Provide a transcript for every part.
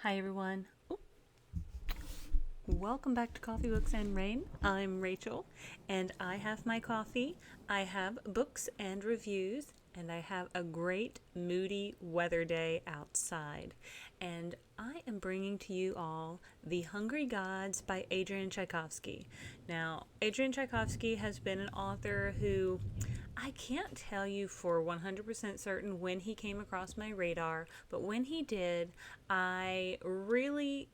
Hi everyone. Welcome back to Coffee, Books, and Rain. I'm Rachel, and I have my coffee, I have books and reviews, and I have a great moody weather day outside. And I am bringing to you all The Hungry Gods by Adrian Tchaikovsky. Now, Adrian Tchaikovsky has been an author who I can't tell you for 100% certain when he came across my radar, but when he did, I really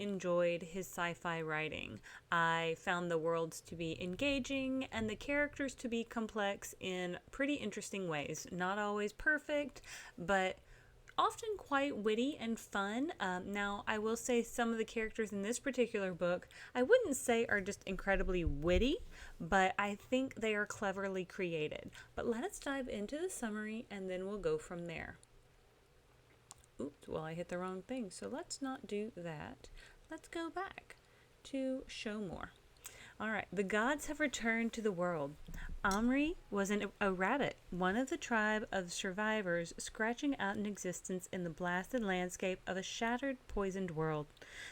enjoyed his sci-fi writing. I found the worlds to be engaging and the characters to be complex in pretty interesting ways. Not always perfect, but often quite witty and fun. Now, I will say some of the characters in this particular book, I wouldn't say are just incredibly witty, but I think they are cleverly created. But let us dive into the summary and then we'll go from there. Oops, well, I hit the wrong thing, so let's not do that. Let's go back to show more. All right, the gods have returned to the world. Omri was a rabbit, one of the tribe of survivors scratching out an existence in the blasted landscape of a shattered, poisoned world.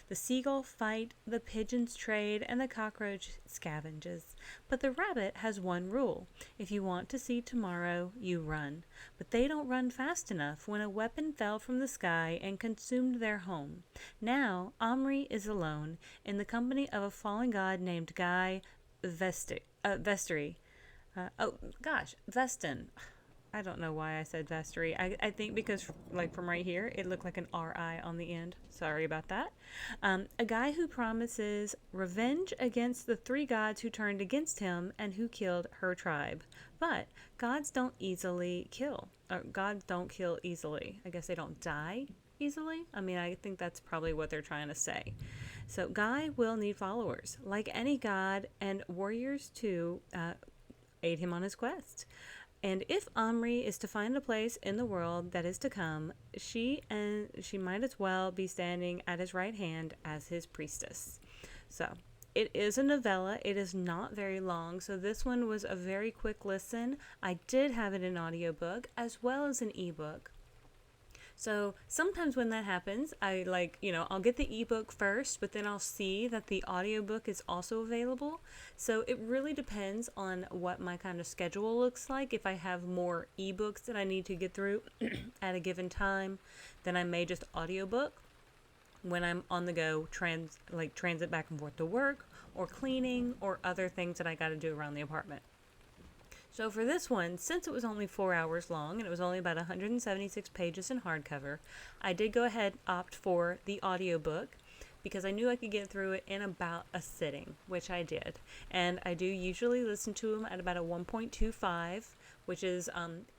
The seagull fight, the pigeons trade, and the cockroach scavenges. But the rabbit has one rule. If you want to see tomorrow, you run. But they don't run fast enough when a weapon fell from the sky and consumed their home. Now, Omri is alone, in the company of a fallen god named Guy Vestry. Veston. I don't know why I said Vestry. I think because, like, from right here, it looked like an R-I on the end. Sorry about that. A guy who promises revenge against the three gods who turned against him and who killed her tribe. But gods don't easily kill. Gods don't kill easily. I guess they don't die easily. I mean, I think that's probably what they're trying to say. So Guy will need followers, like any god, and warriors to aid him on his quest. And if Omri is to find a place in the world that is to come, she might as well be standing at his right hand as his priestess. So, it is a novella. It is not very long, so this one was a very quick listen. I did have it in audiobook as well as an ebook. So sometimes when that happens, I'll get the ebook first, but then I'll see that the audiobook is also available. So it really depends on what my kind of schedule looks like. If I have more ebooks that I need to get through at a given time, then I may just audiobook when I'm on the go, transit back and forth to work or cleaning or other things that I got to do around the apartment. So for this one, since it was only 4 hours long and it was only about 176 pages in hardcover, I did go ahead and opt for the audiobook because I knew I could get through it in about a sitting, which I did. And I do usually listen to them at about a 1.25, which is,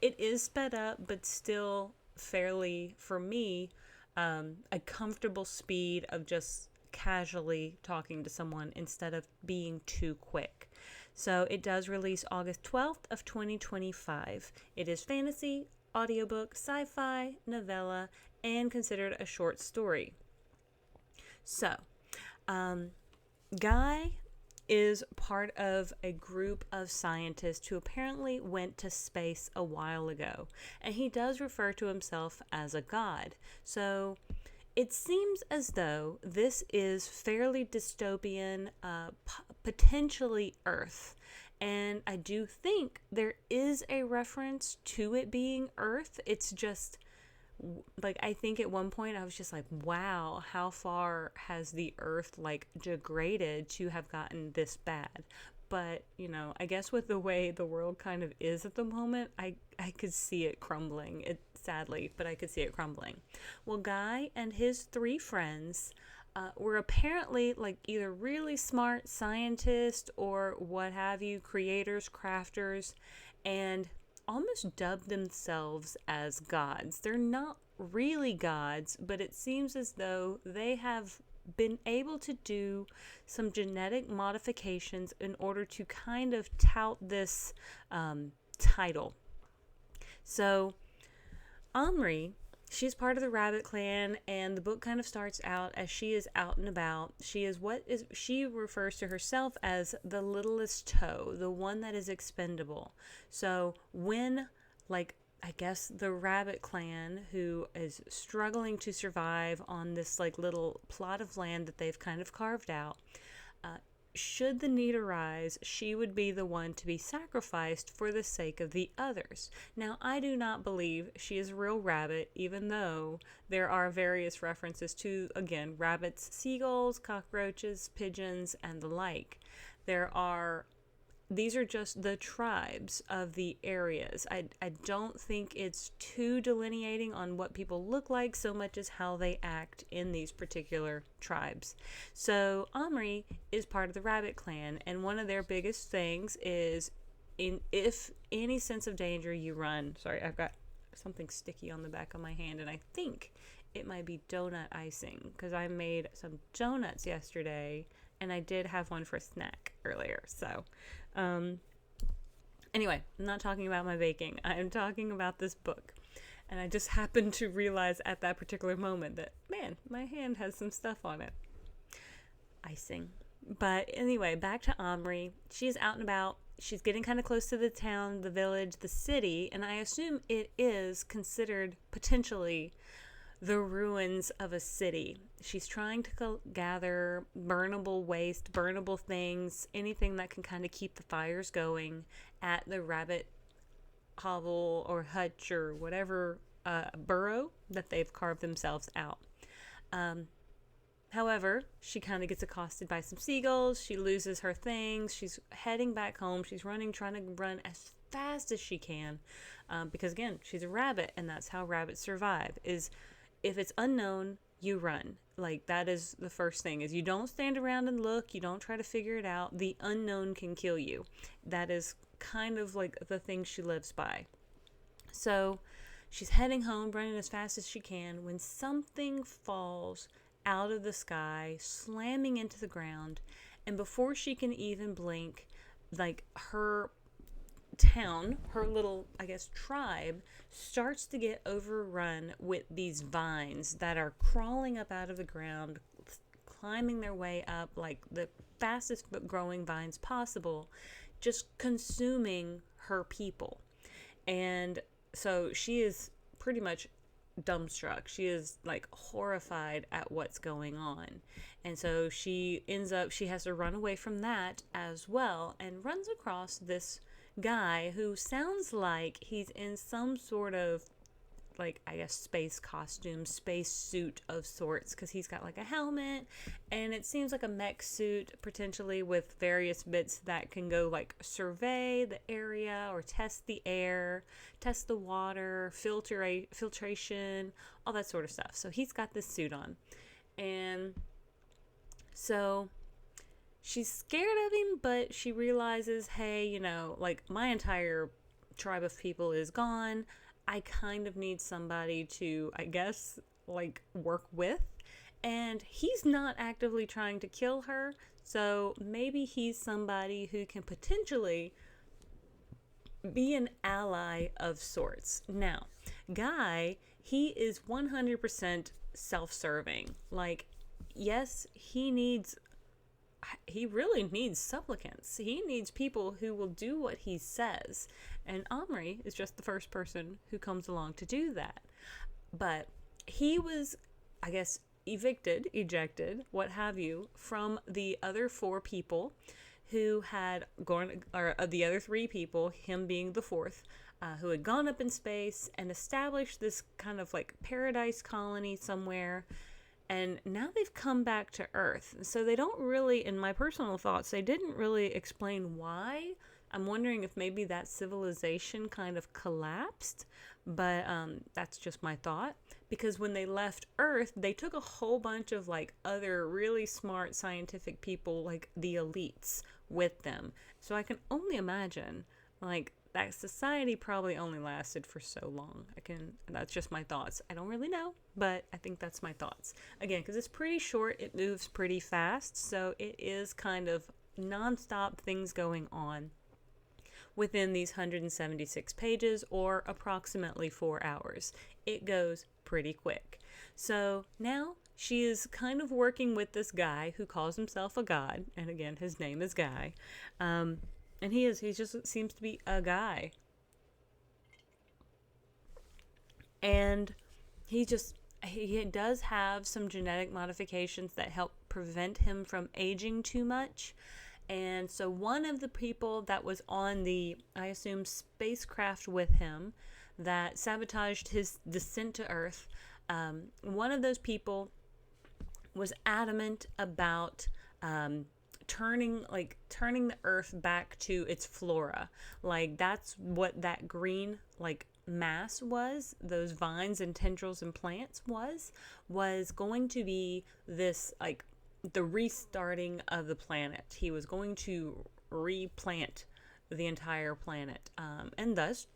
it is sped up, but still fairly, for me, a comfortable speed of just casually talking to someone instead of being too quick. So it does release August 12th of 2025. It is fantasy, audiobook, sci-fi, novella, and considered a short story. So, Guy is part of a group of scientists who apparently went to space a while ago. And he does refer to himself as a god. So it seems as though this is fairly dystopian, potentially Earth. And I do think there is a reference to it being Earth. It's just, I think at one point I was just like, wow, how far has the Earth, degraded to have gotten this bad? But, I guess with the way the world kind of is at the moment, I could see it crumbling. Sadly, but I could see it crumbling. Well, Guy and his three friends were apparently either really smart scientists or what have you, creators, crafters, and almost dubbed themselves as gods. They're not really gods, but it seems as though they have been able to do some genetic modifications in order to kind of tout this title. So Omri, she's part of the rabbit clan, and the book kind of starts out as she is out and about. She refers to herself as the littlest toe, the one that is expendable. So when I guess the rabbit clan who is struggling to survive on this like little plot of land that they've kind of carved out. Uh, should the need arise, she would be the one to be sacrificed for the sake of the others. Now, I do not believe she is a real rabbit, even though there are various references to, again, rabbits, seagulls, cockroaches, pigeons, and the like. There are these are just the tribes of the areas. I don't think it's too delineating on what people look like so much as how they act in these particular tribes. So Omri is part of the rabbit clan, and one of their biggest things is if any sense of danger, you run. Sorry, I've got something sticky on the back of my hand, and I think it might be donut icing because I made some donuts yesterday and I did have one for a snack earlier. So anyway, I'm not talking about my baking. I am talking about this book. And I just happened to realize at that particular moment that, man, my hand has some stuff on it. Icing. But anyway, back to Omri. She's out and about. She's getting kind of close to the town, the village, the city. And I assume it is considered potentially the ruins of a city. She's trying to gather burnable waste, burnable things, anything that can kind of keep the fires going at the rabbit hovel or hutch or whatever burrow that they've carved themselves out. However, she kind of gets accosted by some seagulls. She loses her things. She's heading back home. She's running, trying to run as fast as she can because, again, she's a rabbit, and that's how rabbits survive, is if it's unknown, you run. Like, that is the first thing, is you don't stand around and look. You don't try to figure it out. The unknown can kill you. That is kind of like the thing she lives by. So she's heading home, running as fast as she can, when something falls out of the sky, slamming into the ground. And before she can even blink, like, her town, her little, I guess, tribe, starts to get overrun with these vines that are crawling up out of the ground, climbing their way up like the fastest growing vines possible, just consuming her people. And so she is pretty much dumbstruck. She is like horrified at what's going on. And so she has to run away from that as well, and runs across this guy who sounds like he's in some sort of, like, I guess, space costume, space suit of sorts, because he's got like a helmet, and it seems like a mech suit, potentially with various bits that can go like survey the area or test the air, test the water, filtration, all that sort of stuff. So he's got this suit on, and so she's scared of him, but she realizes, hey, you know, like, my entire tribe of people is gone. I kind of need somebody to, I guess, like, work with. And he's not actively trying to kill her, so maybe he's somebody who can potentially be an ally of sorts. Now, Guy, he is 100% self-serving. Like, yes, he really needs supplicants. He needs people who will do what he says. And Omri is just the first person who comes along to do that. But he was, I guess, ejected, what have you, from the other 4 people who had gone, or the other 3 people, him being the 4th, who had gone up in space and established this kind of like paradise colony somewhere. And now they've come back to Earth. So they don't really, in my personal thoughts, they didn't really explain why. I'm wondering if maybe that civilization kind of collapsed. But that's just my thought. Because when they left Earth, they took a whole bunch of like other really smart scientific people, like the elites, with them. So I can only imagine, like, that society probably only lasted for so long. That's just my thoughts. I don't really know, but I think that's my thoughts. Again, because it's pretty short, it moves pretty fast, so it is kind of nonstop things going on within these 176 pages, or approximately 4 hours. It goes pretty quick. So now she is kind of working with this guy who calls himself a god, and again, his name is Guy. And he just seems to be a guy. And he does have some genetic modifications that help prevent him from aging too much. And so one of the people that was on the, I assume, spacecraft with him that sabotaged his descent to Earth, one of those people was adamant about turning the Earth back to its flora. Like, that's what that green mass was, those vines and tendrils and plants was going to be this, like, the restarting of the planet. He was going to replant the entire planet, and thus,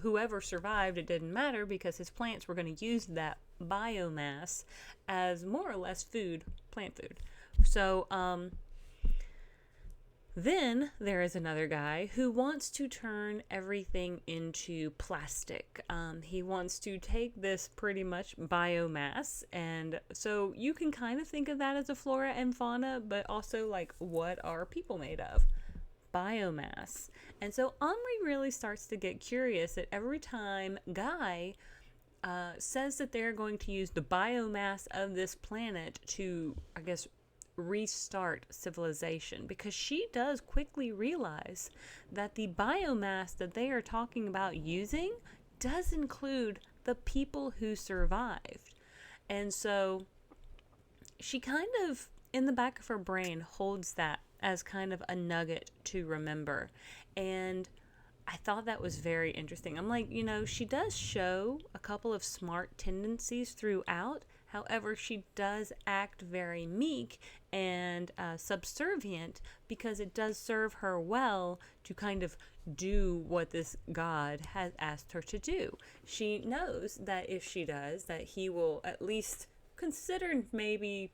whoever survived, it didn't matter, because his plants were going to use that biomass as more or less food, plant food. So then there is another guy who wants to turn everything into plastic. He wants to take this pretty much biomass, and so you can kind of think of that as a flora and fauna, but also, like, what are people made of? Biomass. And so Omri really starts to get curious that every time Guy says that they're going to use the biomass of this planet to, I guess, restart civilization, because she does quickly realize that the biomass that they are talking about using does include the people who survived. And so she kind of, in the back of her brain, holds that as kind of a nugget to remember. And I thought that was very interesting. I'm like, she does show a couple of smart tendencies throughout. However, she does act very meek and subservient, because it does serve her well to kind of do what this god has asked her to do. She knows that if she does, that he will at least consider maybe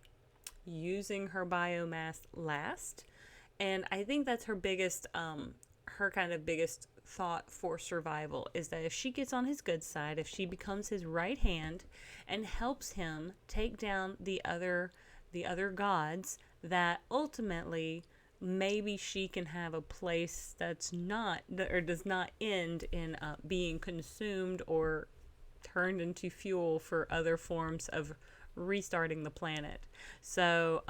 using her biomass last. And I think that's her biggest, her kind of biggest thought for survival, is that if she gets on his good side, if she becomes his right hand and helps him take down the other gods, that ultimately maybe she can have a place that's not, or does not end in being consumed or turned into fuel for other forms of restarting the planet. So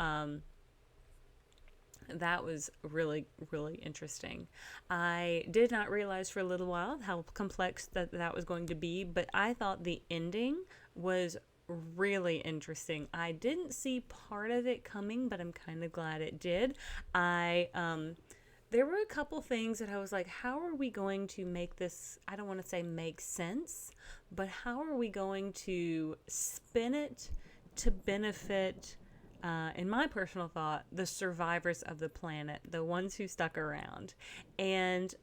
that was really, really interesting. I did not realize for a little while how complex that was going to be, but I thought the ending was really interesting. I didn't see part of it coming, but I'm kind of glad it did. There were a couple things that I was like, how are we going to make this, I don't want to say make sense, but how are we going to spin it to benefit, in my personal thought, the survivors of the planet, the ones who stuck around. And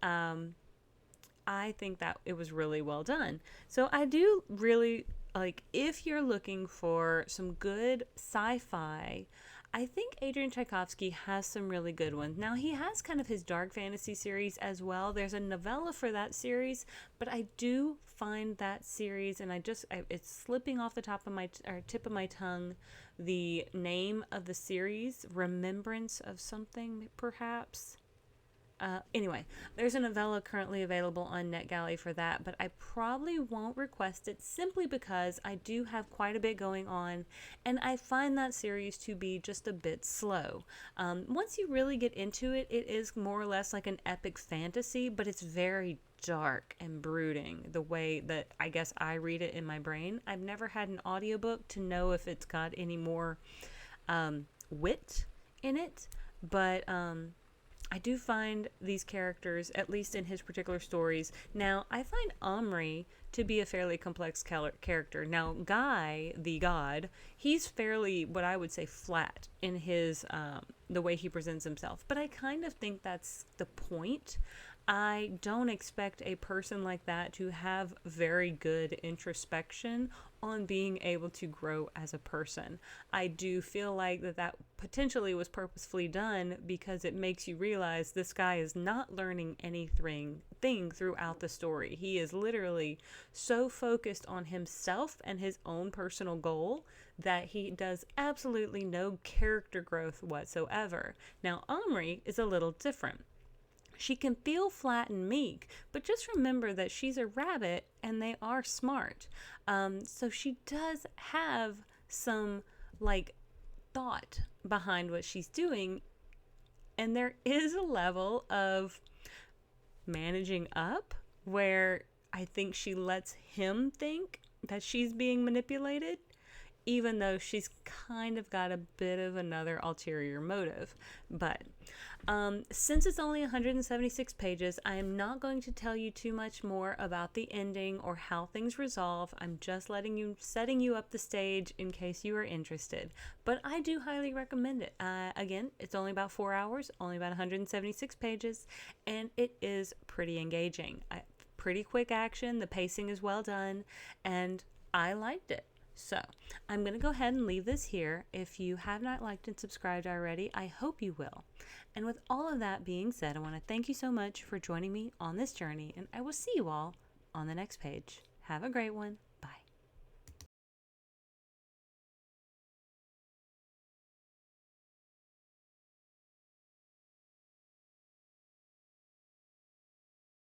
I think that it was really well done. So I do really, like, if you're looking for some good sci-fi, I think Adrian Tchaikovsky has some really good ones. Now, he has kind of his dark fantasy series as well. There's a novella for that series, but I do find that series, and it's slipping off the tip of my tongue, the name of the series, Remembrance of something, perhaps. Anyway, there's a novella currently available on NetGalley for that, but I probably won't request it simply because I do have quite a bit going on, and I find that series to be just a bit slow. Once you really get into it, it is more or less like an epic fantasy, but it's very dark and brooding, the way that I guess I read it in my brain. I've never had an audiobook to know if it's got any more wit in it, but I do find these characters, at least in his particular stories. Now, I find Omri to be a fairly complex character. Now, Guy, the god, he's fairly, what I would say, flat in his, the way he presents himself. But I kind of think that's the point. I don't expect a person like that to have very good introspection on being able to grow as a person. I do feel like that potentially was purposefully done because it makes you realize this guy is not learning anything throughout the story. He is literally so focused on himself and his own personal goal that he does absolutely no character growth whatsoever. Now, Omri is a little different. She can feel flat and meek, but just remember that she's a rabbit and they are smart. So she does have some like thought behind what she's doing, and there is a level of managing up where I think she lets him think that she's being manipulated, even though she's kind of got a bit of another ulterior motive. But since it's only 176 pages, I am not going to tell you too much more about the ending or how things resolve. I'm just setting you up the stage in case you are interested. But I do highly recommend it. Again, it's only about 4 hours, only about 176 pages, and it is pretty engaging. Pretty quick action, the pacing is well done, and I liked it. So, I'm going to go ahead and leave this here. If you have not liked and subscribed already, I hope you will. And with all of that being said, I want to thank you so much for joining me on this journey, and I will see you all on the next page. Have a great one.